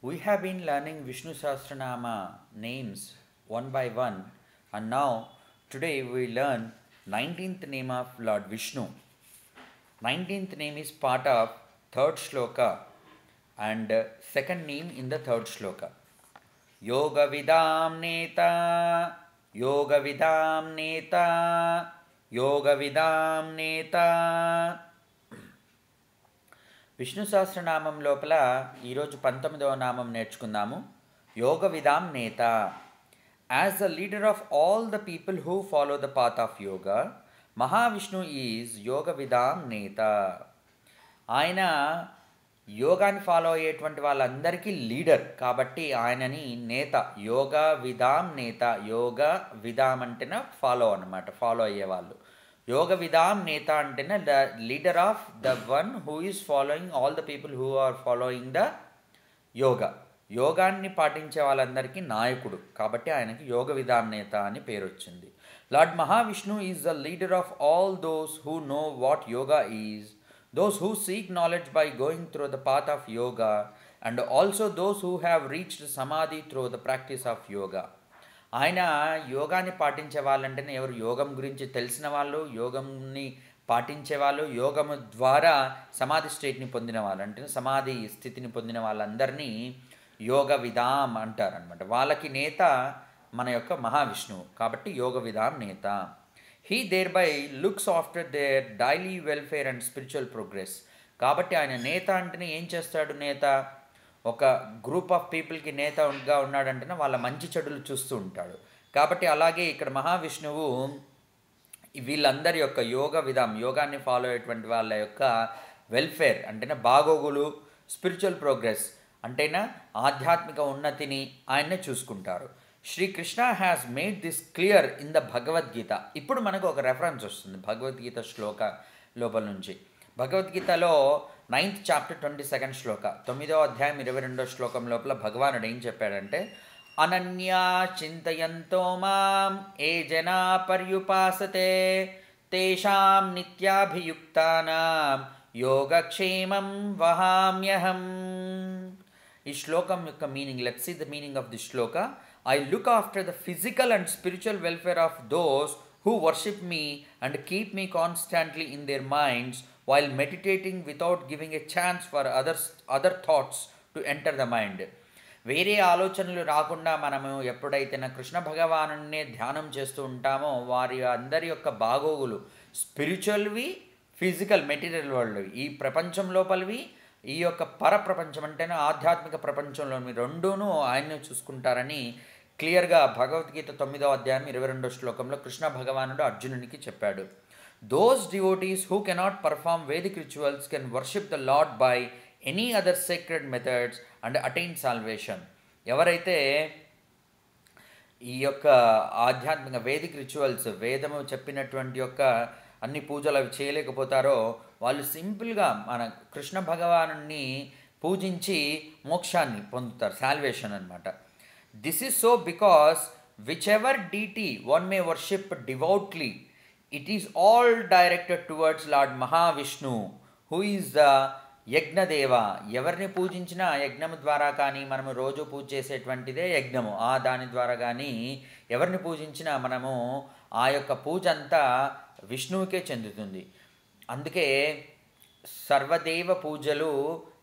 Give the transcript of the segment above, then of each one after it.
We have been learning Vishnu Sahasranama names one by one, and now today we learn 19th name of Lord Vishnu. 19th name is part of third shloka and second name in the third shloka. Yoga Vidam Neta, Yoga Vidam Neta, Yoga Vidam Neta. Vishnu Sahasranamam లోపల ఈరోజు 19వ నామం నేర్చుకుందాము. యోగ విదాం నేత. As the leader of all the people who follow the path of yoga, Mahavishnu is యోగ విదాం నేత. ఆయన యోగాని ఫాలో అయ్యేటువంటి వాళ్ళందరికీ లీడర్ కాబట్టి ఆయనని నేత, యోగ విదాం నేత. యోగ విదాం అంటేనే ఫాలో అన్నమాట, ఫాలో అయ్యేవాళ్ళు. యోగ విదాం నేత అంటేనే the leader of the one who is following all the people who are following the yoga. యోగాన్ని పాటించే వాళ్ళందరికీ నాయకుడు కాబట్టి ఆయనకి యోగ విదాం నేత అని పేరు వచ్చింది. Lord Mahavishnu is the leader of all those who know what yoga is, those who seek knowledge by going through the path of yoga, and also those who have reached samadhi through the practice of yoga. ఆయన యోగాన్ని పాటించే వాళ్ళంటేనే ఎవరు యోగం గురించి తెలిసిన వాళ్ళు, యోగంని పాటించే వాళ్ళు, యోగము ద్వారా సమాధి స్టేట్ని పొందిన వాళ్ళు, అంటే సమాధి స్థితిని పొందిన వాళ్ళందరినీ యోగ విదాం అంటారనమాట. వాళ్ళకి నేత మన యొక్క మహావిష్ణువు కాబట్టి యోగ విదాం నేత. He thereby looks after their daily welfare and spiritual progress. కాబట్టి ఆయన నేత అంటేనే ఏం చేస్తాడు? నేత ఒక గ్రూప్ ఆఫ్ పీపుల్కి నేతగా ఉన్నాడంటేనే వాళ్ళ మంచి చెడులు చూస్తూ ఉంటాడు. కాబట్టి అలాగే ఇక్కడ మహావిష్ణువు వీళ్ళందరి యొక్క యోగ విధానం, యోగాన్ని ఫాలో అయ్యేటువంటి వాళ్ళ యొక్క వెల్ఫేర్ అంటేనే బాగోగులు, స్పిరిచువల్ ప్రోగ్రెస్ అంటేనా ఆధ్యాత్మిక ఉన్నతిని ఆయన్నే చూసుకుంటారు. Sri Krishna has made this clear in the Bhagavad Gita. ఇప్పుడు మనకు ఒక రెఫరెన్స్ వస్తుంది భగవద్గీత శ్లోక లోపల నుంచి. భగవద్గీతలో 9th chapter 22nd శ్లోక, 9వ అధ్యాయం 22వ శ్లోకం లోపల భగవానుడు ఏం చెప్పాడంటే, అనన్యా చింతయంతో మాం ఏ జనా పర్యుపాసతే తేషాం నిత్యాభియుక్తానాం యోగక్షేమం వహామ్యహం. ఈ శ్లోకం యొక్క meaning, let's see the meaning of the shloka. I look after the physical and spiritual welfare of those who worship me and keep me constantly in their minds while meditating without giving a chance for other thoughts to enter the mind. వేరే ఆలోచనలు రాకుండా మనము ఎప్పుడైతే కృష్ణ భగవానునే ధ్యానం చేస్తూ ఉంటామో వారి అందరి యొక్క బాగోగులు, స్పిరిచువల్వి, ఫిజికల్ మెటీరియల్ వరల్డ్, ఈ ప్రపంచం లోపలివి, ఈ యొక్క పరప్రపంచం అంటేనే ఆధ్యాత్మిక ప్రపంచంలోని రెండూను ఆయన్నే చూసుకుంటారని క్లియర్గా భగవద్గీత 9వ అధ్యాయం 22వ శ్లోకంలో కృష్ణ భగవానుడు అర్జునునికి చెప్పాడు. Those devotees who cannot perform Vedic rituals can worship the lord by any other sacred methods and attain salvation. ఎవరైతే ఈ యొక్క ఆధ్యాత్మిక వేదిక్ రిచువల్స్, వేదము చెప్పినటువంటి యొక్క అన్ని పూజలు అవి చేయలేకపోతారో వాళ్ళు సింపుల్గా మన కృష్ణ భగవానుని పూజించి మోక్షాన్ని పొందుతారు, సాల్వేషన్ అనమాట. This is so because whichever deity one may worship devoutly, it is all directed towards lord Mahavishnu who is the Yajnadeva. ఎవరిని పూజించినా యజ్ఞము ద్వారా కానీ, మనము రోజు పూజ చేసేటువంటిదే యజ్ఞము, దాని ద్వారా కానీ ఎవరిని పూజించినా మనము ఆ యొక్క పూజ అంతా విష్ణువుకే చెందుతుంది. అందుకే సర్వదేవ పూజలు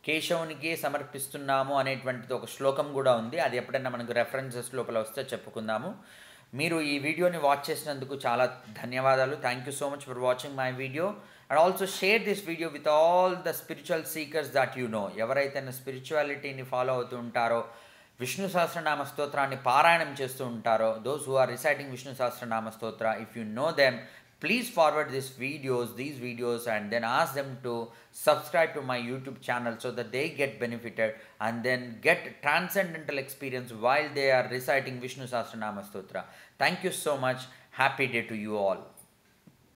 కేశవునికే సమర్పిస్తున్నాము అనేటువంటిది ఒక శ్లోకం కూడా ఉంది. అది ఎప్పుడైనా మనకు రెఫరెన్సెస్ లోపల వస్తే చెప్పుకుందాము. మీరు ఈ వీడియోని వాచ్ చేసినందుకు చాలా ధన్యవాదాలు. Thank you so much for watching my video. And also share this video with all the spiritual seekers that you know. ఎవరైతే స్పిరిచువాలిటీని ఫాలో అవుతూ ఉంటారో, విష్ణు సహస్రనామ స్తోత్రాన్ని పారాయణం చేస్తూ ఉంటారో, those who are reciting Vishnu Sahasranama Stotra, if you know them, please forward these videos and then ask them to subscribe to my YouTube channel so that they get benefited and then get transcendental experience while they are reciting Vishnu Sahasranama Stotra. Thank you so much. Happy day to you all.